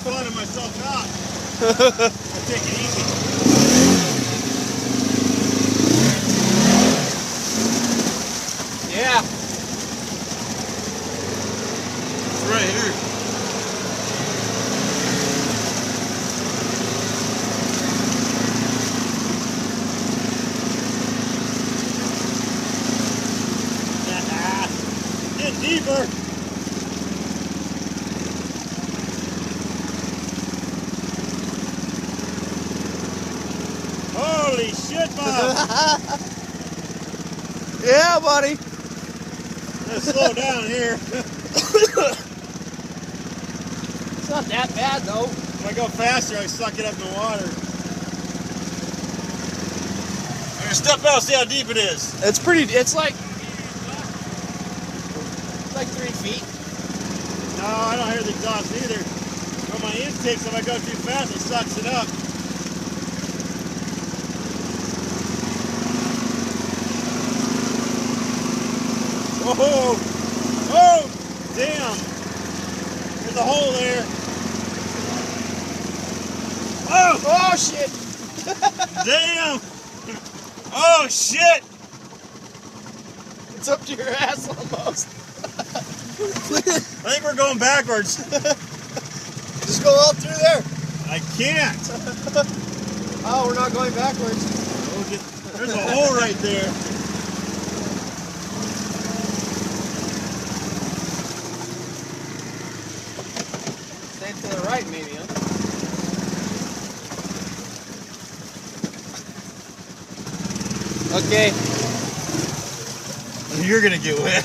flattening myself out. I take it easy. Yeah. It's right here. Get deeper. Holy shit, Bob! Yeah, buddy. Let's slow down here. It's not that bad though. If I go faster, I suck it up in the water. I'm gonna step out, see how deep it is. It's pretty. It's like 3 feet. No, I don't hear the exhaust either. But my intakes, if I go too fast, it sucks it up. Whoa! Oh! Damn! There's a hole there. Oh! Oh shit! Damn! Oh shit! It's up to your ass almost. I think we're going backwards. Just go out through there. I can't. Oh, we're not going backwards. There's a hole right there. Stay to the right, maybe, huh? Okay. You're gonna get wet.